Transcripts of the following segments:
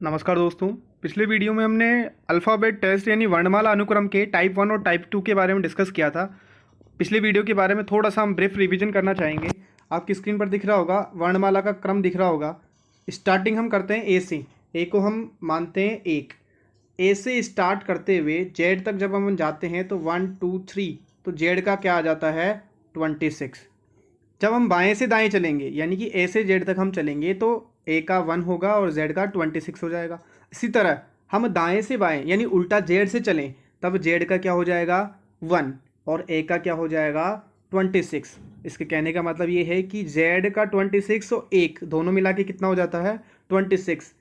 नमस्कार दोस्तों। पिछले वीडियो में हमने अल्फ़ाबेट टेस्ट यानी वर्णमाला अनुक्रम के टाइप 1 और टाइप 2 के बारे में डिस्कस किया था। पिछले वीडियो के बारे में थोड़ा सा हम ब्रीफ रिवीजन करना चाहेंगे। आपकी स्क्रीन पर दिख रहा होगा, वर्णमाला का क्रम दिख रहा होगा। स्टार्टिंग हम करते हैं ए से। ए को हम मानते हैं एक। ए से स्टार्ट करते हुए जेड तक जब हम जाते हैं तो 1 2 3, तो जेड का क्या आ जाता है 26। जब हम बाएं से दाएं चलेंगे यानी कि ए से जेड तक हम चलेंगे तो ए का 1 होगा और जेड का 26 हो जाएगा। इसी तरह हम दाएं से बाएं यानी उल्टा जेड से चलें तब जेड का क्या हो जाएगा 1 और ए का क्या हो जाएगा 26। इसके कहने का मतलब ये है कि जेड का 26 और एक दोनों मिला के कितना हो जाता है 26।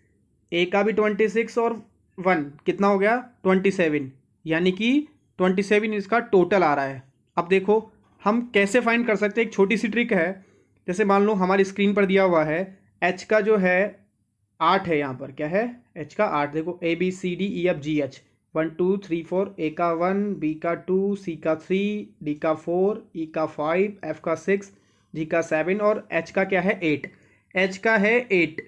ए का भी 26 और 1 कितना हो गया 27, यानी कि 27 इसका टोटल आ रहा है। अब देखो हम कैसे फाइंड कर सकते हैं। एक छोटी सी ट्रिक है। जैसे मान लो हमारी स्क्रीन पर दिया हुआ है एच का जो है 8 है। यहाँ पर क्या है एच का 8। देखो A B C D E F G H 1 2 3 4, A का 1, बी का 2, सी का 3, डी का 4, ई का 5, एफ का 6, जी का 7 और एच का क्या है 8। एच का है 8।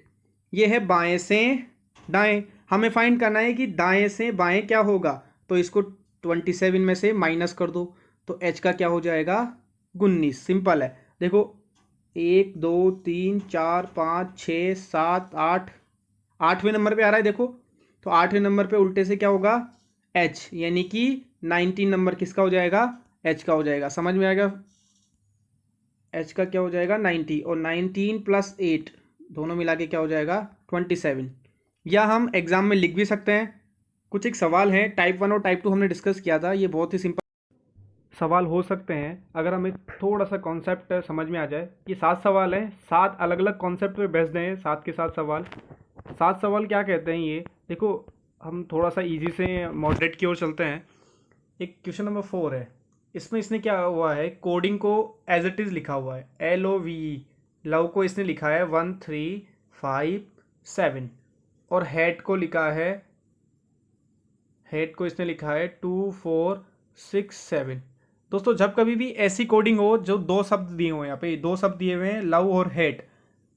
ये है बाएं से दाएं। हमें फाइंड करना है कि दाएं से बाएं क्या होगा, तो इसको 27 में से माइनस कर दो तो एच का क्या हो जाएगा 19। सिंपल है। देखो 1 2 3 4 5 6 7 8, 8वें नंबर पे आ रहा है। देखो तो 8वें नंबर पे उल्टे से क्या होगा एच, यानी कि 19 नंबर किसका हो जाएगा एच का हो जाएगा। समझ में आ गया। एच का क्या हो जाएगा 90 और 19 प्लस 8 दोनों मिला के क्या हो जाएगा 27। या हम एग्जाम में लिख भी सकते हैं। कुछ एक सवाल है टाइप 1 और टाइप 2 हमने डिस्कस किया था। ये बहुत ही सिंपल सवाल हो सकते हैं अगर हमें थोड़ा सा कॉन्सेप्ट समझ में आ जाए। ये 7 सवाल हैं, 7 अलग अलग कॉन्सेप्ट पे बेस्ड हैं। 7 के 7 सवाल। 7 सवाल क्या कहते हैं ये देखो, हम थोड़ा सा इजी से मॉडरेट की ओर चलते हैं। एक क्वेश्चन नंबर 4 है। इसमें इसने क्या हुआ है कोडिंग को एज इट इज़ लिखा हुआ है LOVE। लव को इसने लिखा है 1 3 5 7 और हेड को लिखा है, हेड को इसने लिखा है 2 4 6 7। दोस्तों जब कभी भी ऐसी कोडिंग हो जो दो शब्द दिए हुए हैं, यहाँ पे दो शब्द दिए हुए हैं लव और हेड,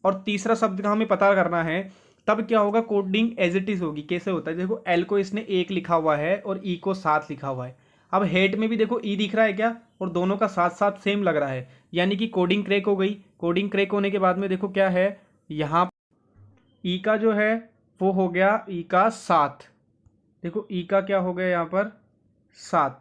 और तीसरा शब्द का हमें पता करना है, तब क्या होगा कोडिंग एज इट इज होगी। कैसे होता है देखो, एल को इसने 1 लिखा हुआ है और ई को 7 लिखा हुआ है। अब हेड में भी देखो ई दिख रहा है क्या, और दोनों का साथ साथ सेम लग रहा है, यानी कि कोडिंग क्रैक हो गई। कोडिंग क्रैक होने के बाद में देखो क्या है, यहाँ ई का जो है वो हो गया ई का 7। देखो ई का क्या हो गया यहाँ पर 7।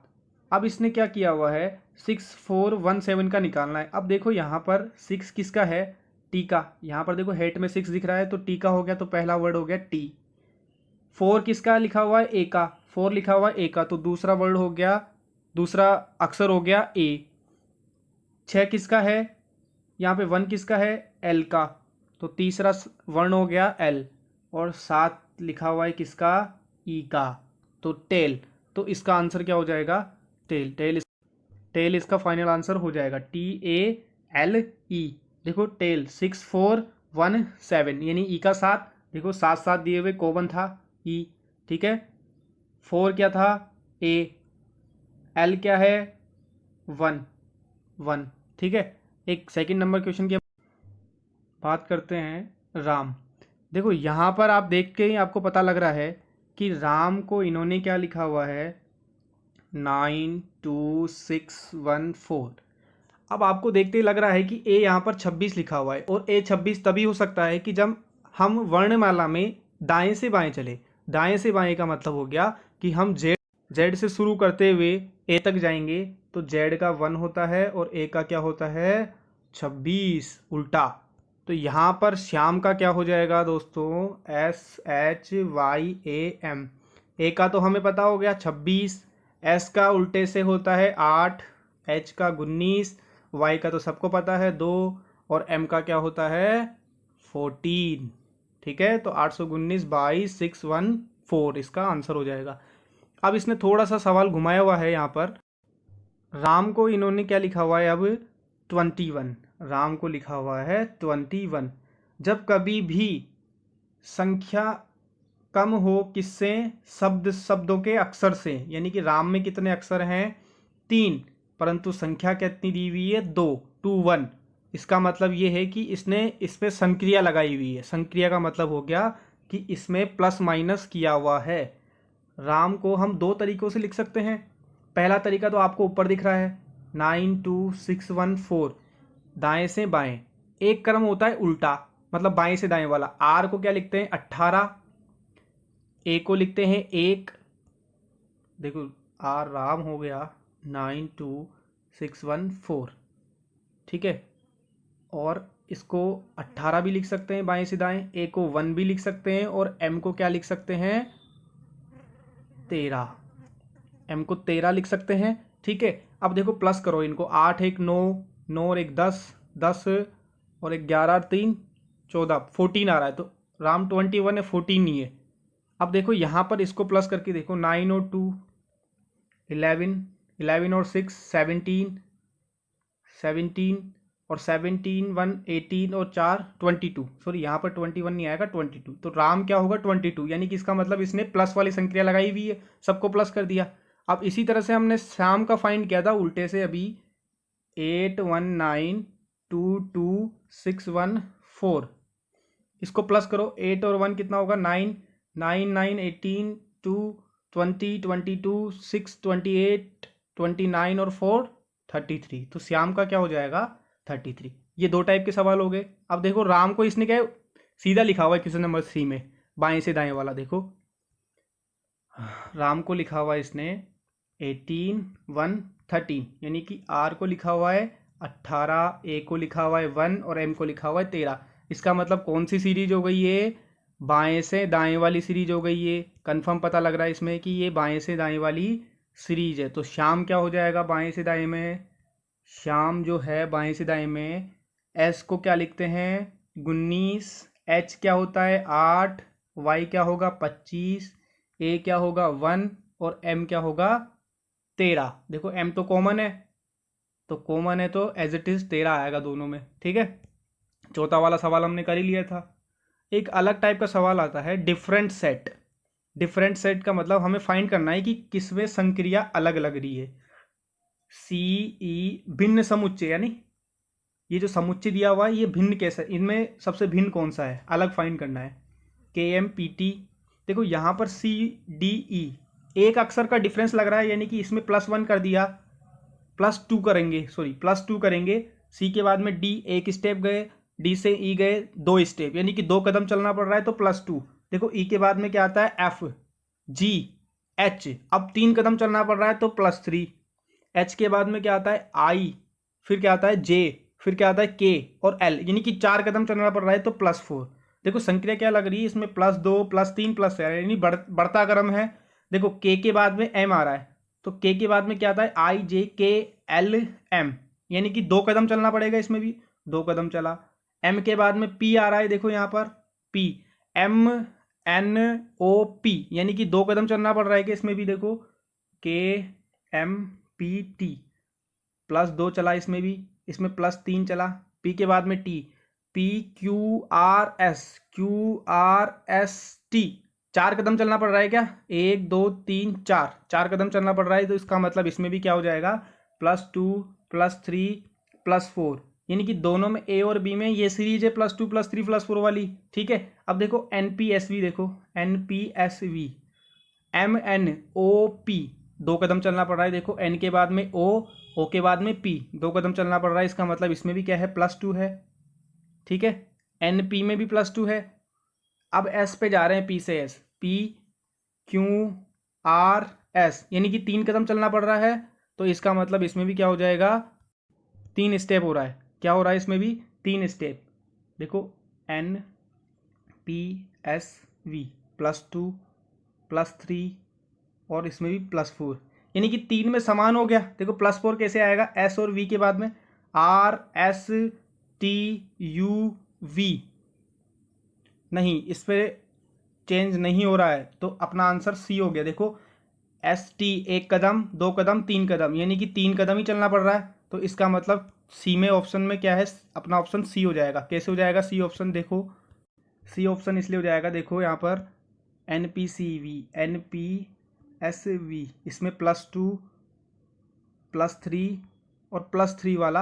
अब इसने क्या किया हुआ है 6 4 1 7 का निकालना है। अब देखो यहाँ पर 6 किसका है टी का। यहाँ पर देखो हेड में 6 दिख रहा है तो टी का हो गया, तो पहला वर्ड हो गया टी। 4 किसका लिखा हुआ है ए का, 4 लिखा हुआ है ए का, तो दूसरा वर्ड हो गया, दूसरा अक्षर हो गया ए। 6 किसका है, यहाँ पे 1 किसका है एल का, तो तीसरा वर्ण हो गया एल। और 7 लिखा हुआ है किसका ई का, तो टेल। तो इसका आंसर क्या हो जाएगा टेल। टेल इसका फाइनल आंसर हो जाएगा TALE। देखो टेल 6 4 1 7 यानी ई का 7। देखो 7 7 दिए हुए कॉमन था ई, ठीक है। 4 क्या था ए, एल क्या है 1 1, ठीक है। एक सेकंड नंबर क्वेश्चन की बात करते हैं राम। देखो यहाँ पर आप देख के ही आपको पता लग रहा है कि राम को इन्होंने क्या लिखा हुआ है 9 2 6 1 4। अब आपको देखते ही लग रहा है कि ए यहाँ पर 26 लिखा हुआ है, और ए 26 तभी हो सकता है कि जब हम वर्णमाला में दाएं से बाएं चले। दाएं से बाएं का मतलब हो गया कि हम जेड से शुरू करते हुए ए तक जाएंगे तो जेड का 1 होता है और ए का क्या होता है 26 उल्टा। तो यहाँ पर श्याम का क्या हो जाएगा दोस्तों SHYAM। ए का तो हमें पता हो गया 26, एस का उल्टे से होता है 8, एच का 19, वाई का तो सबको पता है 2, और एम का क्या होता है 14। ठीक है, तो 819 बाई 614 इसका आंसर हो जाएगा। अब इसने थोड़ा सा सवाल घुमाया हुआ है यहाँ पर। राम को इन्होंने क्या लिखा हुआ है अब 21। राम को लिखा हुआ है 21। जब कभी भी संख्या कम हो किससे, शब्दों के अक्षर से, यानी कि राम में कितने अक्षर हैं 3, परंतु संख्या कितनी दी हुई है 2 2 1। इसका मतलब ये है कि इसने इस पे संक्रिया लगाई हुई है। संक्रिया का मतलब हो गया कि इसमें प्लस माइनस किया हुआ है। राम को हम दो तरीक़ों से लिख सकते हैं। पहला तरीका तो आपको ऊपर दिख रहा है 92614, दाएं से बाएं। एक क्रम होता है उल्टा, मतलब बाएं से दाएं वाला। आर को क्या लिखते हैं 18, ए को लिखते हैं 1। देखो आर राम हो गया 92614, ठीक है। और इसको 18 भी लिख सकते हैं बाएं से दाएं, ए को 1 भी लिख सकते हैं, और एम को क्या लिख सकते हैं 13। एम को 13 लिख सकते हैं, ठीक है। अब देखो प्लस करो इनको, 8 1 9, 9 और 1 10, 10 और 11 और 3 14, 14 आ रहा है। तो राम 21 है, 14 नहीं है। अब देखो यहाँ पर इसको प्लस करके देखो, 9 और 2 11, 11 और 6 17, 17 और 17 1 18 और 4 22। सॉरी यहाँ पर 21 नहीं आएगा, 22। तो राम क्या होगा 22, यानी कि इसका मतलब इसने प्लस वाली संख्या लगाई हुई है, सबको प्लस कर दिया। अब इसी तरह से हमने श्याम का फाइंड किया था उल्टे से अभी, 81922614। इसको प्लस करो, 8 और 1 कितना होगा 9, 9 9 18 2 20 22 6 28 29 और 4 33। तो श्याम का क्या हो जाएगा 33। ये दो टाइप के सवाल हो गए। अब देखो राम को इसने क्या सीधा लिखा हुआ है क्वेश्चन नंबर 3 में, बाएं से दाएं वाला। देखो राम को लिखा हुआ है इसने 18 1 13, यानी कि आर को लिखा हुआ है 18, ए को लिखा हुआ है 1 और एम को लिखा हुआ है 13। इसका मतलब कौन सी सीरीज हो गई है, बाएं से दाएं वाली सीरीज हो गई है। कंफर्म पता लग रहा है इसमें कि ये बाएं से दाएं वाली सीरीज है। तो श्याम क्या हो जाएगा बाएं से दाएं में, श्याम जो है बाएं से दाएं में, एस को क्या लिखते हैं 19, एच क्या होता है 8, वाई क्या होगा 25, ए क्या होगा 1 और एम क्या होगा 13। देखो एम तो कॉमन है, तो कॉमन है तो एज इट इज 13 आएगा दोनों में, ठीक है। चौथा वाला सवाल हमने कर ही लिया था। एक अलग टाइप का सवाल आता है डिफरेंट सेट। डिफरेंट सेट का मतलब हमें फाइंड करना है कि किसमें संक्रिया अलग लग रही है। सी ई भिन्न समुच्चय, यानी ये जो समुच्चय दिया हुआ है ये भिन्न कैसा, इनमें सबसे भिन्न कौन सा है, अलग फाइंड करना है। के एम पी टी, देखो यहाँ पर सी डी ई एक अक्षर का डिफरेंस लग रहा है, यानी कि इसमें +1 कर दिया, +2 करेंगे, सॉरी +2 करेंगे। सी के बाद में डी एक स्टेप गए, डी से ई गए 2 स्टेप, यानी कि 2 कदम चलना पड़ रहा है तो +2। देखो ई के बाद में क्या आता है एफ, जी, एच, अब 3 कदम चलना पड़ रहा है तो +3। एच के बाद में क्या आता है आई, फिर क्या आता है जे, फिर क्या आता है के और एल, यानी कि 4 कदम चलना पड़ रहा है तो +4। देखो संख्या क्या लग रही है इसमें +2 +3 +4, यानी बढ़ता क्रम है। देखो के बाद में एम आ रहा है, तो के बाद में क्या आता है आई जे के एल एम, यानी कि 2 कदम चलना पड़ेगा, इसमें भी 2 कदम चला। एम के बाद में पी आ रहा है, देखो यहाँ पर P, M N O P, यानी कि 2 कदम चलना पड़ रहा है कि इसमें भी देखो के एम पी टी, +2 चला इसमें भी, इसमें +3 चला। पी के बाद में T, P Q R S T, 4 कदम चलना पड़ रहा है क्या, 1 2 3 4 कदम चलना पड़ रहा है। तो इसका मतलब इसमें भी क्या हो जाएगा +2 +3 +4, यानी कि दोनों में ए और बी में ये सीरीज है +2 +3 +4 वाली, ठीक है। अब देखो NPSV, देखो NPSV, MNOP 2 कदम चलना पड़ रहा है। देखो एन के बाद में ओ के बाद में पी, 2 कदम चलना पड़ रहा है। इसका मतलब इसमें भी क्या है +2 है, ठीक है। NP में भी +2 है। अब एस पे जा रहे हैं, पी से S, P Q R S, यानी कि 3 कदम चलना पड़ रहा है। तो इसका मतलब इसमें भी क्या हो जाएगा 3 स्टेप हो रहा है। क्या हो रहा है इसमें भी 3 स्टेप। देखो NPSV +2 +3 और इसमें भी +4, यानी कि 3 में समान हो गया। देखो +4 कैसे आएगा, एस और वी के बाद में RSTUV, नहीं इस पर चेंज नहीं हो रहा है, तो अपना आंसर सी हो गया। देखो ST 1 कदम 2 कदम 3 कदम, यानी कि 3 कदम ही चलना पड़ रहा है। तो इसका मतलब सी में ऑप्शन में क्या है, अपना ऑप्शन सी हो जाएगा। कैसे हो जाएगा सी ऑप्शन, देखो सी ऑप्शन इसलिए हो जाएगा, देखो यहाँ पर NPCV NPSV, इसमें +2 +3 और +3 वाला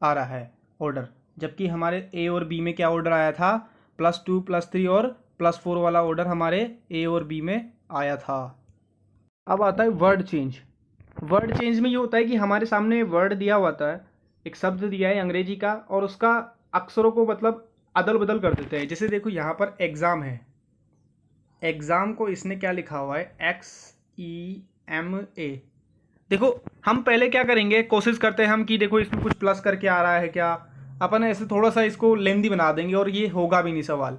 आ रहा है ऑर्डर, जबकि हमारे ए और बी में क्या ऑर्डर आया था +2 +3 और +4 वाला ऑर्डर हमारे ए और बी में आया था। अब आता है वर्ड चेंज। वर्ड चेंज में ये होता है कि हमारे सामने वर्ड दिया हुआ था, एक शब्द दिया है अंग्रेजी का, और उसका अक्षरों को मतलब अदल बदल कर देते हैं। जैसे देखो यहाँ पर एग्ज़ाम है, एग्ज़ाम को इसने क्या लिखा हुआ है, XEMA। देखो हम पहले क्या करेंगे, कोशिश करते हैं हम कि देखो इसमें कुछ प्लस करके आ रहा है क्या, अपन ऐसे थोड़ा सा इसको लेंदी बना देंगे और ये होगा भी नहीं सवाल।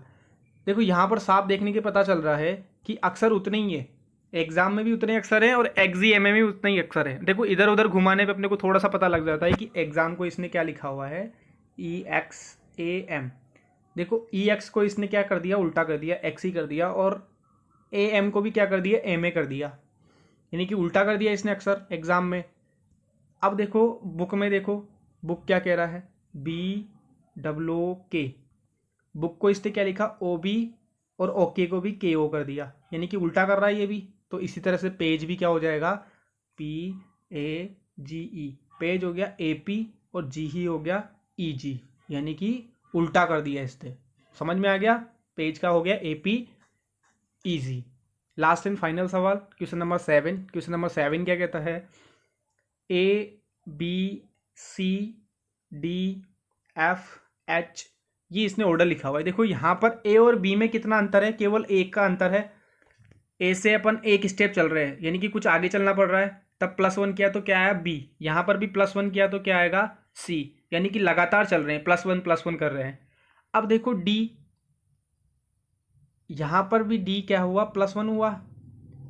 देखो यहाँ पर साफ देखने के पता चल रहा है कि अक्षर उतने ही है, एग्जाम में भी उतने अक्षर हैं और XEMA में भी उतने ही अक्षर हैं। देखो इधर उधर घुमाने पे अपने को थोड़ा सा पता लग जाता है कि एग्जाम को इसने क्या लिखा हुआ है, EXAM। देखो EX को इसने क्या कर दिया, उल्टा कर दिया, XE कर दिया, और AM को भी क्या कर दिया, MA कर दिया, यानी कि उल्टा कर दिया इसने अक्षर एग्जाम में। अब देखो बुक में, देखो बुक क्या कह रहा है, BOOK। बुक को इसने क्या लिखा, OB, और ओके को भी KO कर दिया, यानी कि उल्टा कर रहा है ये भी। तो इसी तरह से पेज भी क्या हो जाएगा, PAGE, पेज हो गया AP, और जी ही हो गया EG, यानी कि उल्टा कर दिया इसने। समझ में आ गया, पेज का हो गया AP EG। Last and final सवाल, क्वेश्चन नंबर 7। क्वेश्चन नंबर 7 क्या कहता है, ABCDFH, ये इसने ऑर्डर लिखा हुआ है। देखो यहाँ पर A और B में कितना अंतर है, केवल एक का अंतर है। A से अपन एक स्टेप चल रहे हैं, यानी कि कुछ आगे चलना पड़ रहा है, तब +1 किया तो क्या आया B, यहाँ पर भी +1 किया तो क्या आएगा C, यानी कि लगातार चल रहे हैं, +1 कर रहे हैं। अब देखो D, यहाँ पर भी D क्या हुआ, +1 हुआ।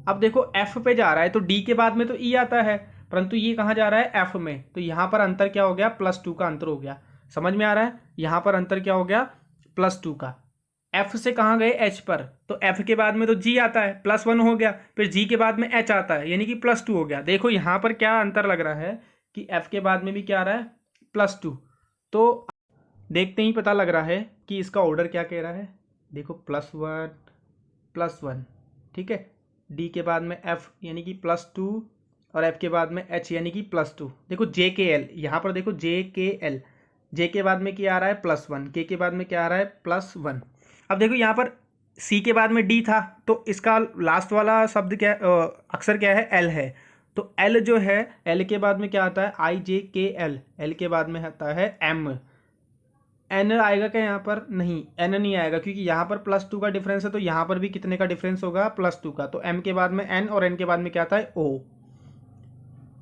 अब देखो F पे जा रहा है तो D के बाद में तो E आता है, परंतु ये कहाँ जा रहा है, F में, तो यहाँ पर अंतर क्या हो गया, +2 का अंतर हो गया। समझ में आ रहा है, यहाँ पर अंतर क्या हो गया, +2 का। F से कहाँ गए, H पर, तो F के बाद में तो G आता है, +1 हो गया, फिर G के बाद में H आता है, यानी कि +2 हो गया। देखो यहाँ पर क्या अंतर लग रहा है कि F के बाद में भी क्या आ रहा है, +2। तो देखते ही पता लग रहा है कि इसका ऑर्डर क्या कह रहा है। देखो +1, ठीक है, D के बाद में F यानी कि +2, और F के बाद में H यानी कि +2। देखो JKL, यहाँ पर देखो JKL, J के बाद में क्या आ रहा है, +1, K के बाद में क्या आ रहा है, +1। अब देखो यहाँ पर C के बाद में D था, तो इसका लास्ट वाला शब्द क्या, अक्षर क्या है, L है। तो L जो है, L के बाद में क्या आता है, IJKL, L के बाद में आता है M। N आएगा क्या यहाँ पर, नहीं, N नहीं आएगा, क्योंकि यहाँ पर +2 का डिफरेंस है, तो यहाँ पर भी कितने का डिफरेंस होगा, +2 का। तो M के बाद में N, और N के बाद में क्या आता है, O।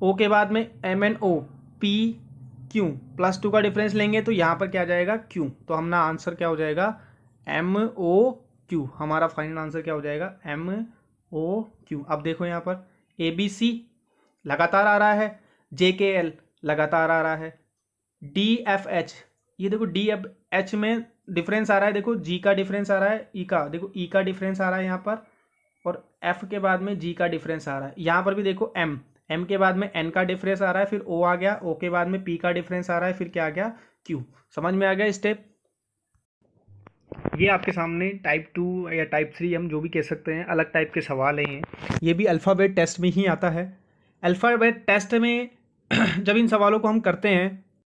O के बाद में MNO, PQ, +2 का डिफरेंस लेंगे तो यहाँ पर क्या आ जाएगा, Q। तो हमारा आंसर क्या हो जाएगा, MOQ। हमारा फाइनल आंसर क्या हो जाएगा, MOQ। अब देखो यहाँ पर ABC लगातार आ रहा है, JKL लगातार आ रहा है, DFH, ये देखो DFH में डिफरेंस आ रहा है, देखो G का डिफरेंस आ रहा है, E का, देखो E का डिफरेंस आ रहा है यहाँ पर, और F के बाद में G का डिफरेंस आ रहा है। यहाँ पर भी देखो M के बाद में N का डिफरेंस आ रहा है, फिर O आ गया, O के बाद में P का डिफरेंस आ रहा है, फिर क्या आ गया, Q। समझ में आ गया स्टेप। ये आपके सामने टाइप 2 या टाइप 3 हम जो भी कह सकते हैं, अलग टाइप के सवाल हैं ये भी अल्फ़ाबेट टेस्ट में ही आता है। अल्फ़ाबेट टेस्ट में जब इन सवालों को हम करते हैं